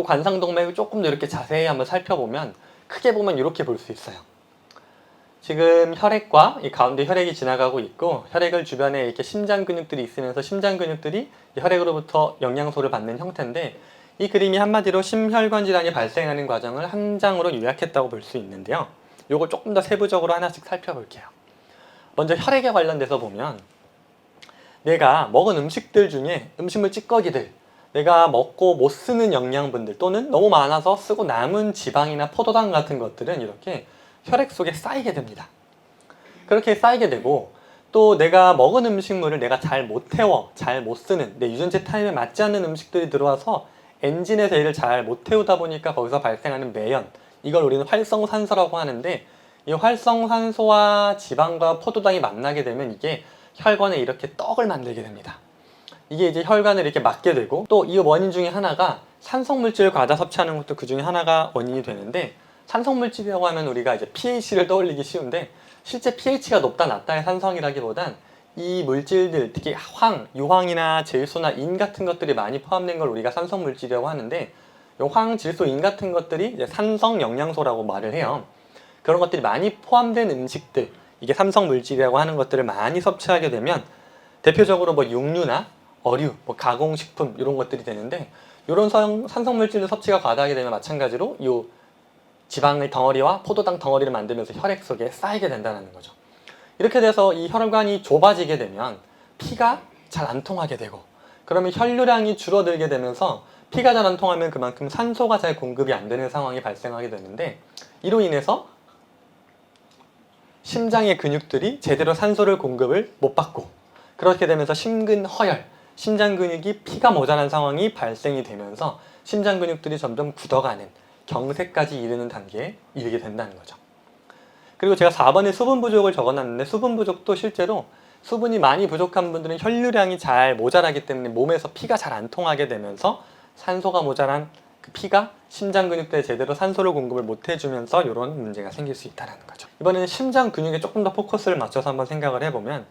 또 관상동맥을 조금 더 이렇게 자세히 한번 살펴보면 크게 보면 이렇게 볼 수 있어요. 지금 혈액과 이 가운데 혈액이 지나가고 있고 혈액을 주변에 이렇게 심장 근육들이 있으면서 심장 근육들이 혈액으로부터 영양소를 받는 형태인데, 이 그림이 한마디로 심혈관 질환이 발생하는 과정을 한 장으로 요약했다고 볼 수 있는데요. 요걸 조금 더 세부적으로 하나씩 살펴볼게요. 먼저 혈액에 관련돼서 보면 내가 먹은 음식들 중에 음식물 찌꺼기들, 내가 먹고 못 쓰는 영양분들 또는 너무 많아서 쓰고 남은 지방이나 포도당 같은 것들은 이렇게 혈액 속에 쌓이게 됩니다. 그렇게 쌓이게 되고, 또 내가 먹은 음식물을 내가 잘 못 태워, 잘 못 쓰는 내 유전체 타입에 맞지 않는 음식들이 들어와서 엔진에서 일을 잘 못 태우다 보니까 거기서 발생하는 매연, 이걸 우리는 활성산소라고 하는데, 이 활성산소와 지방과 포도당이 만나게 되면 이게 혈관에 이렇게 떡을 만들게 됩니다. 이게 이제 혈관을 이렇게 막게 되고, 또 이 원인 중에 하나가 산성물질을 과다 섭취하는 것도 그 중에 하나가 원인이 되는데, 산성물질이라고 하면 우리가 이제 pH를 떠올리기 쉬운데, 실제 pH가 높다 낮다의 산성이라기보단 이 물질들, 특히 황, 유황이나 질소나 인 같은 것들이 많이 포함된 걸 우리가 산성물질이라고 하는데, 이 황, 질소, 인 같은 것들이 이제 산성 영양소라고 말을 해요. 그런 것들이 많이 포함된 음식들, 이게 산성물질이라고 하는 것들을 많이 섭취하게 되면 대표적으로 뭐 육류나 어류, 뭐 가공식품 이런 것들이 되는데, 이런 산성물질 섭취가 과다하게 되면 마찬가지로 이 지방의 덩어리와 포도당 덩어리를 만들면서 혈액 속에 쌓이게 된다는 거죠. 이렇게 돼서 이 혈관이 좁아지게 되면 피가 잘 안 통하게 되고, 그러면 혈류량이 줄어들게 되면서 피가 잘 안 통하면 그만큼 산소가 잘 공급이 안 되는 상황이 발생하게 되는데, 이로 인해서 심장의 근육들이 제대로 산소를 공급을 못 받고, 그렇게 되면서 심근허열, 심장 근육이 피가 모자란 상황이 발생이 되면서 심장 근육들이 점점 굳어가는 경색까지 이르는 단계에 이르게 된다는 거죠. 그리고 제가 4번에 수분 부족을 적어놨는데, 수분 부족도 실제로 수분이 많이 부족한 분들은 혈류량이 잘 모자라기 때문에 몸에서 피가 잘 안 통하게 되면서 산소가 모자란 그 피가 심장 근육들에 제대로 산소를 공급을 못 해주면서 이런 문제가 생길 수 있다는 거죠. 이번에는 심장 근육에 조금 더 포커스를 맞춰서 한번 생각을 해보면,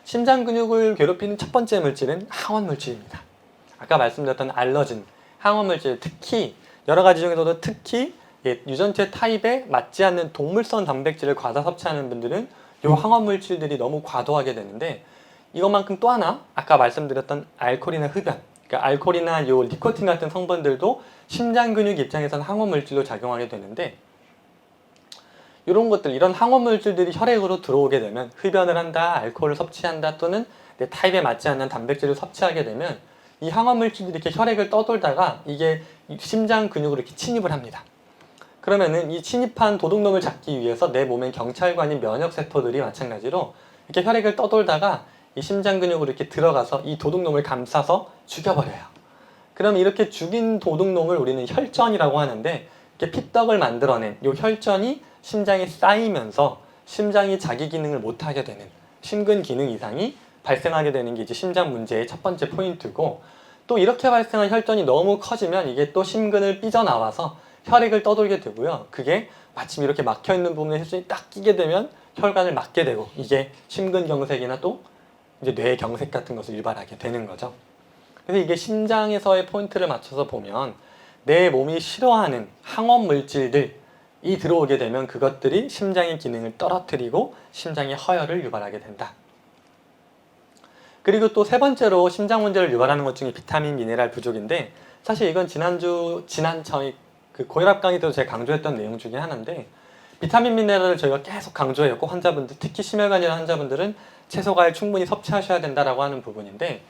심장 근육을 괴롭히는 첫 번째 물질은 항원 물질입니다. 아까 말씀드렸던 알러진, 항원 물질, 특히 여러 가지 중에서도 특히 유전체 타입에 맞지 않는 동물성 단백질을 과다 섭취하는 분들은 이 항원 물질들이 너무 과도하게 되는데, 이것만큼 또 하나 아까 말씀드렸던 알코올이나 흡연, 그러니까 알코올이나 요 니코틴 같은 성분들도 심장 근육 입장에서는 항원 물질로 작용하게 되는데, 이런 것들, 이런 항원 물질들이 혈액으로 들어오게 되면 흡연을 한다, 알코올을 섭취한다, 또는 내 타입에 맞지 않는 단백질을 섭취하게 되면 이 항원 물질들이 이렇게 혈액을 떠돌다가 이게 심장 근육으로 이렇게 침입을 합니다. 그러면은 이 침입한 도둑놈을 잡기 위해서 내 몸의 경찰관인 면역세포들이 마찬가지로 이렇게 혈액을 떠돌다가 이 심장 근육으로 이렇게 들어가서 이 도둑놈을 감싸서 죽여버려요. 그럼 이렇게 죽인 도둑놈을 우리는 혈전이라고 하는데, 이렇게 피떡을 만들어낸 이 혈전이 심장에 쌓이면서 심장이 자기 기능을 못하게 되는 심근 기능 이상이 발생하게 되는 게 이제 심장 문제의 첫 번째 포인트고, 또 이렇게 발생한 혈전이 너무 커지면 이게 또 심근을 삐져나와서 혈액을 떠돌게 되고요. 그게 마침 이렇게 막혀있는 부분에 혈전이 딱 끼게 되면 혈관을 막게 되고, 이게 심근경색이나 또 이제 뇌경색 같은 것을 유발하게 되는 거죠. 그래서 이게 심장에서의 포인트를 맞춰서 보면 내 몸이 싫어하는 항원 물질들이 들어오게 되면 그것들이 심장의 기능을 떨어뜨리고 심장의 허혈을 유발하게 된다. 그리고 또 세 번째로 심장 문제를 유발하는 것 중에 비타민, 미네랄 부족인데, 사실 이건 지난 저희 그 고혈압 강의 때도 제가 강조했던 내용 중에 하나인데, 비타민, 미네랄을 저희가 계속 강조했고, 환자분들, 특히 심혈관이라는 환자분들은 채소과일 충분히 섭취하셔야 된다라고 하는 부분인데,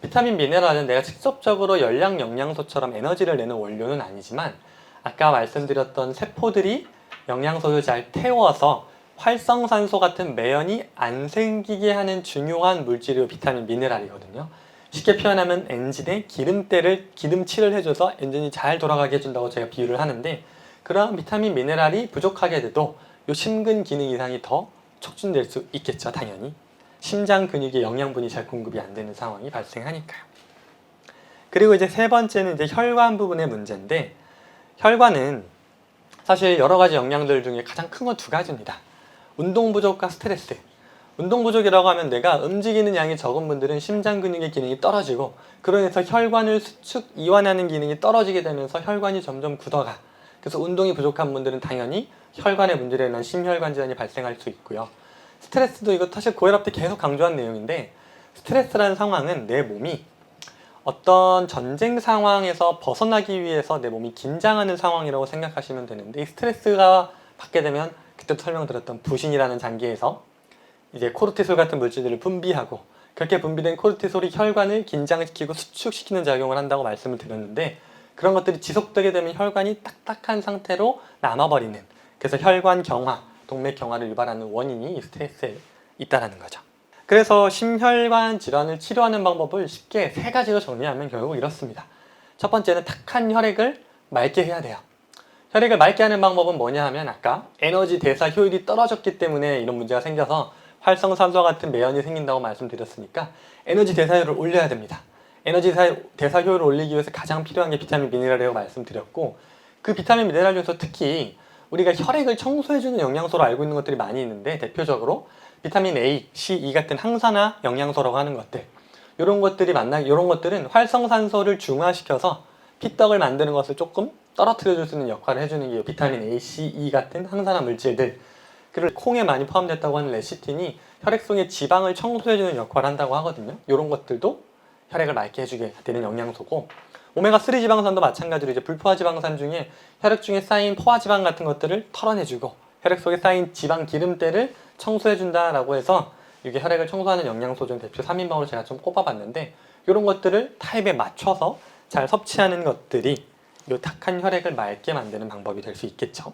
비타민, 미네랄은 내가 직접적으로 열량 영양소처럼 에너지를 내는 원료는 아니지만, 아까 말씀드렸던 세포들이 영양소를 잘 태워서 활성산소 같은 매연이 안 생기게 하는 중요한 물질이 비타민, 미네랄이거든요. 쉽게 표현하면 엔진의 기름칠을 해줘서 엔진이 잘 돌아가게 해준다고 제가 비유를 하는데, 그러한 비타민, 미네랄이 부족하게 돼도 이 심근 기능 이상이 더 촉진될 수 있겠죠, 당연히. 심장 근육에 영양분이 잘 공급이 안 되는 상황이 발생하니까요. 그리고 이제 세 번째는 이제 혈관 부분의 문제인데, 혈관은 사실 여러 가지 영양들 중에 가장 큰 건 두 가지입니다. 운동 부족과 스트레스. 운동 부족이라고 하면 내가 움직이는 양이 적은 분들은 심장 근육의 기능이 떨어지고 그로 인해서 혈관을 수축, 이완하는 기능이 떨어지게 되면서 혈관이 점점 굳어가. 그래서 운동이 부족한 분들은 당연히 혈관에 문제로 인한 심혈관 질환이 발생할 수 있고요. 스트레스도 이거 사실 고혈압 때 계속 강조한 내용인데 스트레스라는 상황은 내 몸이 어떤 전쟁 상황에서 벗어나기 위해서 내 몸이 긴장하는 상황이라고 생각하시면 되는데 이 스트레스가 받게 되면 그때도 설명드렸던 부신이라는 장기에서 이제 코르티솔 같은 물질들을 분비하고 그렇게 분비된 코르티솔이 혈관을 긴장시키고 수축시키는 작용을 한다고 말씀을 드렸는데 그런 것들이 지속되게 되면 혈관이 딱딱한 상태로 남아버리는 그래서 혈관 경화, 동맥 경화를 유발하는 원인이 이 스트레스에 있다는 거죠. 그래서 심혈관 질환을 치료하는 방법을 쉽게 세 가지로 정리하면 결국 이렇습니다. 첫 번째는 탁한 혈액을 맑게 해야 돼요. 혈액을 맑게 하는 방법은 뭐냐 하면 아까 에너지 대사 효율이 떨어졌기 때문에 이런 문제가 생겨서 활성산소와 같은 매연이 생긴다고 말씀드렸으니까 에너지 대사율을 올려야 됩니다. 에너지 대사 효율을 올리기 위해서 가장 필요한 게 비타민 미네랄이라고 말씀드렸고 그 비타민 미네랄 중에서 특히 우리가 혈액을 청소해주는 영양소로 알고 있는 것들이 많이 있는데 대표적으로 비타민 A, C, E 같은 항산화 영양소라고 하는 것들 이런 것들은 활성산소를 중화시켜서 피떡을 만드는 것을 조금 떨어뜨려 줄 수 있는 역할을 해주는 게 비타민 A, C, E 같은 항산화 물질들 그리고 콩에 많이 포함됐다고 하는 레시틴이 혈액 속의 지방을 청소해주는 역할을 한다고 하거든요. 이런 것들도 혈액을 맑게 해주게 되는 영양소고 오메가3 지방산도 마찬가지로 이제 불포화 지방산 중에 혈액 중에 쌓인 포화 지방 같은 것들을 털어내주고 혈액 속에 쌓인 지방 기름때를 청소해준다라고 해서 이게 혈액을 청소하는 영양소 중 대표 3인방으로 제가 좀 꼽아봤는데 이런 것들을 타입에 맞춰서 잘 섭취하는 것들이 이 탁한 혈액을 맑게 만드는 방법이 될 수 있겠죠.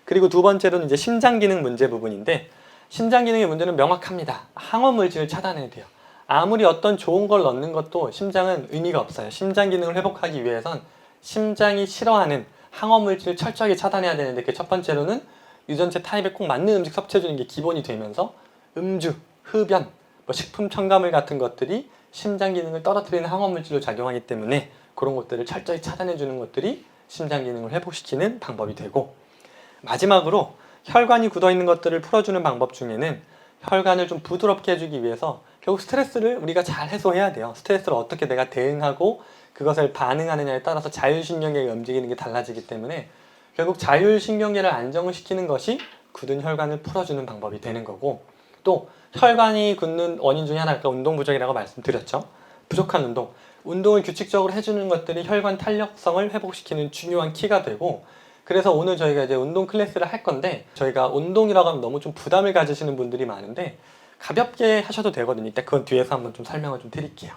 그리고 두 번째로는 이제 심장 기능 문제 부분인데 심장 기능의 문제는 명확합니다. 항원 물질을 차단해야 돼요. 아무리 어떤 좋은 걸 넣는 것도 심장은 의미가 없어요. 심장 기능을 회복하기 위해선 심장이 싫어하는 항원 물질을 철저하게 차단해야 되는데 그 첫 번째로는 유전체 타입에 꼭 맞는 음식 섭취해주는 게 기본이 되면서 음주, 흡연, 식품 첨가물 같은 것들이 심장 기능을 떨어뜨리는 항원 물질로 작용하기 때문에 그런 것들을 철저히 차단해주는 것들이 심장 기능을 회복시키는 방법이 되고 마지막으로 혈관이 굳어있는 것들을 풀어주는 방법 중에는 혈관을 좀 부드럽게 해주기 위해서 결국 스트레스를 우리가 잘 해소해야 돼요. 스트레스를 어떻게 내가 대응하고 그것을 반응하느냐에 따라서 자율신경계가 움직이는 게 달라지기 때문에 결국 자율신경계를 안정시키는 것이 굳은 혈관을 풀어주는 방법이 되는 거고 또 혈관이 굳는 원인 중에 하나가 운동 부족이라고 말씀드렸죠. 부족한 운동. 운동을 규칙적으로 해주는 것들이 혈관 탄력성을 회복시키는 중요한 키가 되고 그래서 오늘 저희가 이제 운동 클래스를 할 건데 저희가 운동이라고 하면 너무 좀 부담을 가지시는 분들이 많은데 가볍게 하셔도 되거든요. 이따 그건 뒤에서 한번 좀 설명을 좀 드릴게요.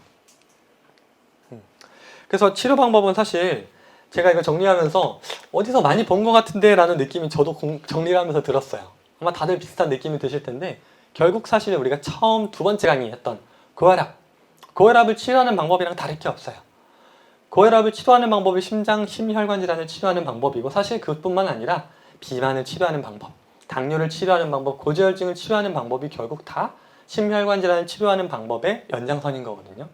그래서 치료 방법은 사실 제가 이거 정리하면서 어디서 많이 본 것 같은데 라는 느낌이 저도 정리를 하면서 들었어요. 아마 다들 비슷한 느낌이 드실 텐데 결국 사실 우리가 처음 두 번째 강의했던 고혈압을 치료하는 방법이랑 다를 게 없어요. 고혈압을 치료하는 방법이 심혈관 질환을 치료하는 방법이고 사실 그것뿐만 아니라 비만을 치료하는 방법, 당뇨를 치료하는 방법, 고지혈증을 치료하는 방법이 결국 다 심혈관 질환을 치료하는 방법의 연장선인 거거든요.